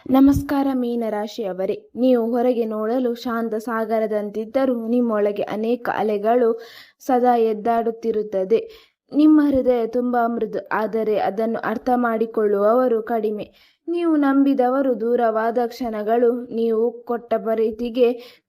ನಮಸ್ಕಾರ ಮೀನರಾಶಿಯವರೇ, ನೀವು ಹೊರಗೆ ನೋಡಲು ಶಾಂತ ಸಾಗರದಂತಿದ್ದರೂ ನಿಮ್ಮೊಳಗೆ ಅನೇಕ ಅಲೆಗಳು ಸದಾ ಎದ್ದಾಡುತ್ತಿರುತ್ತದೆ. ನಿಮ್ಮ ಹೃದಯ ತುಂಬ ಮೃದು, ಆದರೆ ಅದನ್ನು ಅರ್ಥ ಮಾಡಿಕೊಳ್ಳುವವರು ಕಡಿಮೆ. ನೀವು ನಂಬಿದವರು ದೂರವಾದ ಕ್ಷಣಗಳು, ನೀವು ಕೊಟ್ಟ ಪ್ರೀತಿಗೆ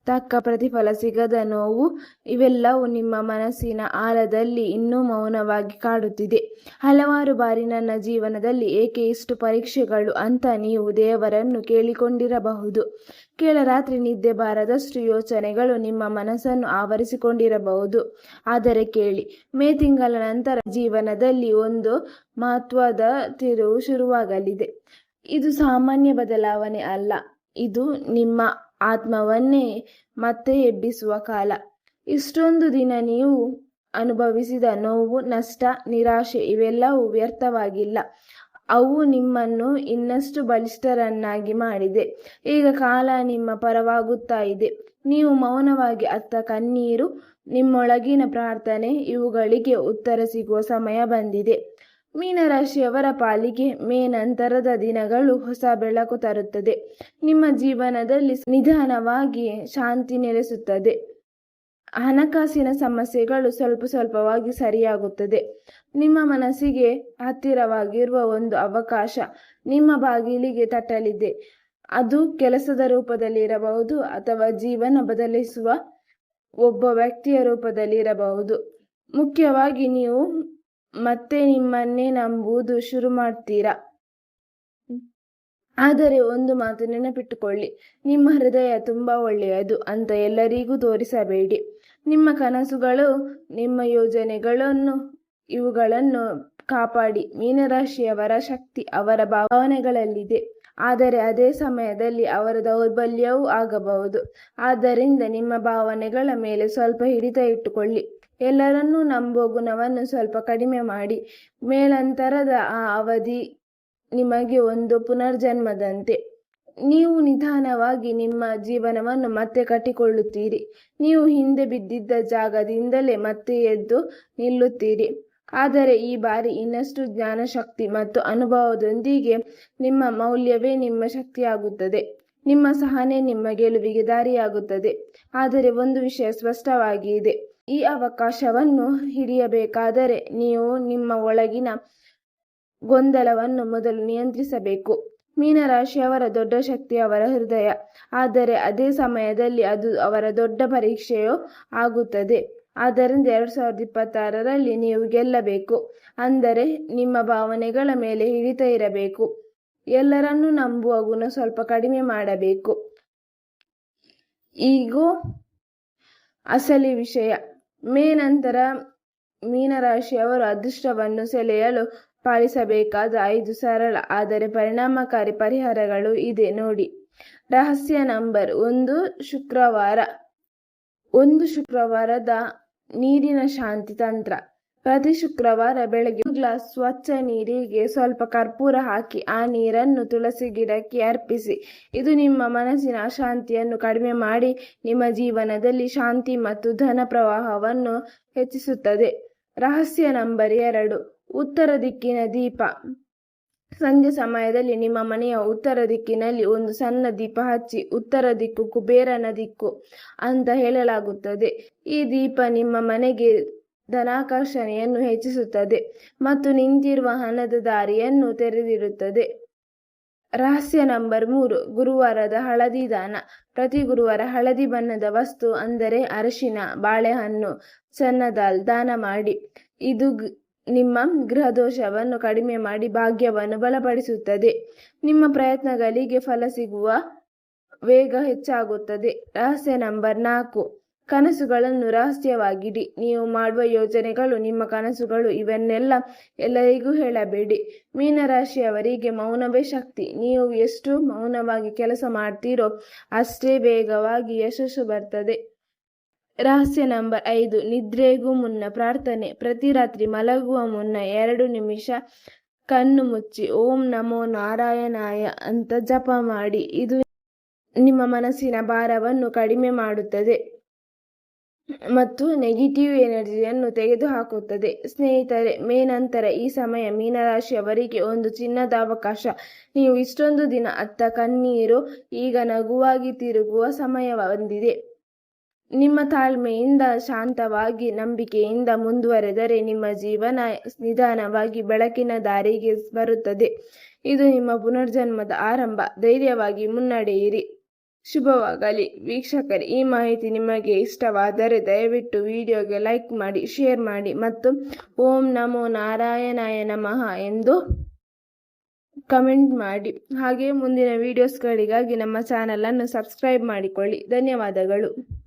ತಕ್ಕ ಪ್ರತಿಫಲ ಸಿಗದ ನೋವು, ಇವೆಲ್ಲವೂ ನಿಮ್ಮ ಮನಸ್ಸಿನ ಆಳದಲ್ಲಿ ಇನ್ನೂ ಮೌನವಾಗಿ ಕಾಡುತ್ತಿದೆ. ಹಲವಾರು ಬಾರಿ ನನ್ನ ಜೀವನದಲ್ಲಿ ಏಕೆ ಇಷ್ಟು ಪರೀಕ್ಷೆಗಳು ಅಂತ ನೀವು ದೇವರನ್ನು ಕೇಳಿಕೊಂಡಿರಬಹುದು. ಕೆಲ ರಾತ್ರಿ ನಿದ್ದೆ ಬಾರದಷ್ಟು ಯೋಚನೆಗಳು ನಿಮ್ಮ ಮನಸ್ಸನ್ನು ಆವರಿಸಿಕೊಂಡಿರಬಹುದು. ಆದರೆ ಕೇಳಿ, ಮೇ ತಿಂಗಳ ನಂತರ ಜೀವನದಲ್ಲಿ ಒಂದು ಮಹತ್ವದ ತಿರುವು ಶುರುವಾಗಲಿದೆ. ಇದು ಸಾಮಾನ್ಯ ಬದಲಾವಣೆ ಅಲ್ಲ, ಇದು ನಿಮ್ಮ ಆತ್ಮವನ್ನೇ ಮತ್ತೆ ಎಬ್ಬಿಸುವ ಕಾಲ. ಇಷ್ಟೊಂದು ದಿನ ನೀವು ಅನುಭವಿಸಿದ ನೋವು, ನಷ್ಟ, ನಿರಾಶೆ ಇವೆಲ್ಲವೂ ವ್ಯರ್ಥವಾಗಿಲ್ಲ. ಅವು ನಿಮ್ಮನ್ನು ಇನ್ನಷ್ಟು ಬಲಿಷ್ಠರನ್ನಾಗಿ ಮಾಡಿದೆ. ಈಗ ಕಾಲ ನಿಮ್ಮ ಪರವಾಗುತ್ತಾ ಇದೆ. ನೀವು ಮೌನವಾಗಿ ಅತ್ತ ಕಣ್ಣೀರು, ನಿಮ್ಮೊಳಗಿನ ಪ್ರಾರ್ಥನೆ ಇವುಗಳಿಗೆ ಉತ್ತರ ಸಿಗುವ ಸಮಯ ಬಂದಿದೆ. ಮೀನರಾಶಿಯವರ ಪಾಲಿಗೆ ಮೇ ನಂತರದ ದಿನಗಳು ಹೊಸ ಬೆಳಕು ತರುತ್ತದೆ. ನಿಮ್ಮ ಜೀವನದಲ್ಲಿ ನಿಧಾನವಾಗಿ ಶಾಂತಿ ನೆಲೆಸುತ್ತದೆ. ಹಣಕಾಸಿನ ಸಮಸ್ಯೆಗಳು ಸ್ವಲ್ಪ ಸ್ವಲ್ಪವಾಗಿ ಸರಿಯಾಗುತ್ತದೆ. ನಿಮ್ಮ ಮನಸ್ಸಿಗೆ ಹತ್ತಿರವಾಗಿರುವ ಒಂದು ಅವಕಾಶ ನಿಮ್ಮ ಬಾಗಿಲಿಗೆ ತಟ್ಟಲಿದೆ. ಅದು ಕೆಲಸದ ರೂಪದಲ್ಲಿರಬಹುದು ಅಥವಾ ಜೀವನ ಬದಲಿಸುವ ಒಬ್ಬ ವ್ಯಕ್ತಿಯ ರೂಪದಲ್ಲಿರಬಹುದು. ಮುಖ್ಯವಾಗಿ ನೀವು ಮತ್ತೆ ನಿಮ್ಮನ್ನೇ ನಂಬುವುದು ಶುರು ಮಾಡ್ತೀರಾ. ಆದರೆ ಒಂದು ಮಾತು ನೆನಪಿಟ್ಟುಕೊಳ್ಳಿ, ನಿಮ್ಮ ಹೃದಯ ತುಂಬಾ ಒಳ್ಳೆಯದು ಅಂತ ಎಲ್ಲರಿಗೂ ತೋರಿಸಬೇಡಿ. ನಿಮ್ಮ ಕನಸುಗಳು, ನಿಮ್ಮ ಇವುಗಳನ್ನು ಕಾಪಾಡಿ. ಮೀನರಾಶಿಯವರ ಶಕ್ತಿ ಅವರ ಭಾವನೆಗಳಲ್ಲಿದೆ, ಆದರೆ ಅದೇ ಸಮಯದಲ್ಲಿ ಅವರ ದೌರ್ಬಲ್ಯವೂ ಆಗಬಹುದು. ಆದ್ದರಿಂದ ನಿಮ್ಮ ಭಾವನೆಗಳ ಮೇಲೆ ಸ್ವಲ್ಪ ಹಿಡಿತ ಇಟ್ಟುಕೊಳ್ಳಿ. ಎಲ್ಲರನ್ನೂ ನಂಬುವ ಗುಣವನ್ನು ಸ್ವಲ್ಪ ಕಡಿಮೆ ಮಾಡಿ. ಮೇಲಂತರದ ಆ ಅವಧಿ ನಿಮಗೆ ಒಂದು ಪುನರ್ಜನ್ಮದಂತೆ. ನೀವು ನಿಧಾನವಾಗಿ ನಿಮ್ಮ ಜೀವನವನ್ನು ಮತ್ತೆ ಕಟ್ಟಿಕೊಳ್ಳುತ್ತೀರಿ. ನೀವು ಹಿಂದೆ ಬಿದ್ದಿದ್ದ ಜಾಗದಿಂದಲೇ ಮತ್ತೆ ಎದ್ದು ನಿಲ್ಲುತ್ತೀರಿ. ಆದರೆ ಈ ಬಾರಿ ಇನ್ನಷ್ಟು ಜ್ಞಾನಶಕ್ತಿ ಮತ್ತು ಅನುಭವದೊಂದಿಗೆ. ನಿಮ್ಮ ಮೌಲ್ಯವೇ ನಿಮ್ಮ ಶಕ್ತಿಯಾಗುತ್ತದೆ. ನಿಮ್ಮ ಸಹನೆ ನಿಮ್ಮ ಗೆಲುವಿಗೆ ದಾರಿಯಾಗುತ್ತದೆ. ಆದರೆ ಒಂದು ವಿಷಯ ಸ್ಪಷ್ಟವಾಗಿ ಇದೆ, ಈ ಅವಕಾಶವನ್ನು ಹಿಡಿಯಬೇಕಾದರೆ ನೀವು ನಿಮ್ಮ ಒಳಗಿನ ಗೊಂದಲವನ್ನು ಮೊದಲು ನಿಯಂತ್ರಿಸಬೇಕು. ಮೀನರಾಶಿಯವರ ದೊಡ್ಡ ಶಕ್ತಿ ಅವರ ಹೃದಯ, ಆದರೆ ಅದೇ ಸಮಯದಲ್ಲಿ ಅದು ಅವರ ದೊಡ್ಡ ಪರೀಕ್ಷೆಯೂ ಆಗುತ್ತದೆ. ಆದ್ದರಿಂದ 2026ರಲ್ಲಿ ನೀವು ಗೆಲ್ಲಬೇಕು. ಅಂದರೆ ನಿಮ್ಮ ಭಾವನೆಗಳ ಮೇಲೆ ಹಿಡಿತ ಇರಬೇಕು. ಎಲ್ಲರನ್ನೂ ನಂಬುವ ಗುಣ ಸ್ವಲ್ಪ ಕಡಿಮೆ ಮಾಡಬೇಕು. ಈಗೋ ಅಸಲಿ ವಿಷಯ. ಮೇ ನಂತರ ಮೀನರಾಶಿಯವರು ಅದೃಷ್ಟವನ್ನು ಸೆಳೆಯಲು ಪಾಲಿಸಬೇಕಾದ 5 ಸರಳ ಆದರೆ ಪರಿಣಾಮಕಾರಿ ಪರಿಹಾರಗಳು ಇದೆ ನೋಡಿ. ರಹಸ್ಯ ನಂಬರ್ 1, ಶುಕ್ರವಾರದ ನೀರಿನ ಶಾಂತಿ ತಂತ್ರ. ಪ್ರತಿ ಶುಕ್ರವಾರ ಬೆಳಗ್ಗೆ 1 ಗ್ಲಾಸ್ ಸ್ವಚ್ಛ ನೀರಿಗೆ ಸ್ವಲ್ಪ ಕರ್ಪೂರ ಹಾಕಿ ಆ ನೀರನ್ನು ತುಳಸಿ ಗಿಡಕ್ಕೆ ಅರ್ಪಿಸಿ. ಇದು ನಿಮ್ಮ ಮನಸ್ಸಿನ ಅಶಾಂತಿಯನ್ನು ಕಡಿಮೆ ಮಾಡಿ ನಿಮ್ಮ ಜೀವನದಲ್ಲಿ ಶಾಂತಿ ಮತ್ತು ಧನ ಪ್ರವಾಹವನ್ನು ಹೆಚ್ಚಿಸುತ್ತದೆ. ರಹಸ್ಯ ನಂಬರ್ 2, ಉತ್ತರ ದಿಕ್ಕಿನ ದೀಪ. ಸಂಜೆ ಸಮಯದಲ್ಲಿ ನಿಮ್ಮ ಮನೆಯ ಉತ್ತರ ದಿಕ್ಕಿನಲ್ಲಿ ಒಂದು ಸಣ್ಣ ದೀಪ ಹಚ್ಚಿ. ಉತ್ತರ ದಿಕ್ಕು ಕುಬೇರನ ದಿಕ್ಕು ಅಂತ ಹೇಳಲಾಗುತ್ತದೆ. ಈ ದೀಪ ನಿಮ್ಮ ಮನೆಗೆ ಧನಾಕರ್ಷಣೆಯನ್ನು ಹೆಚ್ಚಿಸುತ್ತದೆ ಮತ್ತು ನಿಂತಿರುವ ಹಣದ ದಾರಿಯನ್ನು ತೆರೆದಿರುತ್ತದೆ. ರಹಸ್ಯ ನಂಬರ್ 3, ಗುರುವಾರದ ಹಳದಿ ದಾನ. ಪ್ರತಿ ಗುರುವಾರ ಹಳದಿ ಬಣ್ಣದ ವಸ್ತು ಅಂದರೆ ಅರಿಶಿನ, ಬಾಳೆಹಣ್ಣು, ಚನ್ನದಾಲ್ ದಾನ ಮಾಡಿ. ಇದು ನಿಮ್ಮ ಗೃಹದೋಷವನ್ನು ಕಡಿಮೆ ಮಾಡಿ ಭಾಗ್ಯವನ್ನು ಬಲಪಡಿಸುತ್ತದೆ. ನಿಮ್ಮ ಪ್ರಯತ್ನಗಳಿಗೆ ಫಲ ಸಿಗುವ ವೇಗ ಹೆಚ್ಚಾಗುತ್ತದೆ. ರಹಸ್ಯ ನಂಬರ್ 4, ಕನಸುಗಳನ್ನು ರಹಸ್ಯವಾಗಿಡಿ. ನೀವು ಮಾಡುವ ಯೋಜನೆಗಳು, ನಿಮ್ಮ ಕನಸುಗಳು ಇವನ್ನೆಲ್ಲ ಎಲ್ಲರಿಗೂ ಹೇಳಬೇಡಿ. ಮೀನರಾಶಿಯವರಿಗೆ ಮೌನವೇ ಶಕ್ತಿ. ನೀವು ಎಷ್ಟು ಮೌನವಾಗಿ ಕೆಲಸ ಮಾಡ್ತೀರೋ ಅಷ್ಟೇ ವೇಗವಾಗಿ ಯಶಸ್ಸು ಬರ್ತದೆ. ರಹಸ್ಯ ನಂಬರ್ 5, ನಿದ್ರೆಗೂ ಮುನ್ನ ಪ್ರಾರ್ಥನೆ. ಪ್ರತಿ ರಾತ್ರಿ ಮಲಗುವ ಮುನ್ನ 2 ನಿಮಿಷ ಕಣ್ಣು ಮುಚ್ಚಿ ಓಂ ನಮೋ ನಾರಾಯಣಾಯ ಅಂತ ಜಪ ಮಾಡಿ. ಇದು ನಿಮ್ಮ ಮನಸ್ಸಿನ ಭಾರವನ್ನು ಕಡಿಮೆ ಮಾಡುತ್ತದೆ. ಮತ್ತು ನೆಗೆಟಿವ್ ಎನರ್ಜಿಯನ್ನು ತೆಗೆದುಹಾಕುತ್ತದೆ. ಸ್ನೇಹಿತರೆ, ಮೇ ನಂತರ ಈ ಸಮಯ ಮೀನರಾಶಿಯವರಿಗೆ ಒಂದು ಚಿನ್ನದ ಅವಕಾಶ. ನೀವು ಇಷ್ಟೊಂದು ದಿನ ಅತ್ತ ಕಣ್ಣೀರು ಈಗ ನಗುವಾಗಿ ತಿರುಗುವ ಸಮಯ ಬಂದಿದೆ. ನಿಮ್ಮ ತಾಳ್ಮೆಯಿಂದ ಶಾಂತವಾಗಿ ನಂಬಿಕೆಯಿಂದ ಮುಂದುವರೆದರೆ ನಿಮ್ಮ ಜೀವನ ನಿಧಾನವಾಗಿ ಬೆಳಕಿನ ದಾರಿಗೆ ಬರುತ್ತದೆ. ಇದು ನಿಮ್ಮ ಪುನರ್ಜನ್ಮದ ಆರಂಭ. ಧೈರ್ಯವಾಗಿ ಮುನ್ನಡೆಯಿರಿ. ಶುಭವಾಗಲಿ. ವೀಕ್ಷಕರೇ, ಈ ಮಾಹಿತಿ ನಿಮಗೆ ಇಷ್ಟವಾದರೆ ದಯವಿಟ್ಟು ವಿಡಿಯೋಗೆ ಲೈಕ್ ಮಾಡಿ, ಶೇರ್ ಮಾಡಿ ಮತ್ತು ಓಂ ನಮೋ ನಾರಾಯಣಾಯ ನಮಃ ಎಂದು ಕಮೆಂಟ್ ಮಾಡಿ. ಹಾಗೆ ಮುಂದಿನ ವಿಡಿಯೋಸ್ಗಳಿಗಾಗಿ ನಮ್ಮ ಚಾನಲನ್ನು ಸಬ್ಸ್ಕ್ರೈಬ್ ಮಾಡಿಕೊಳ್ಳಿ. ಧನ್ಯವಾದಗಳು.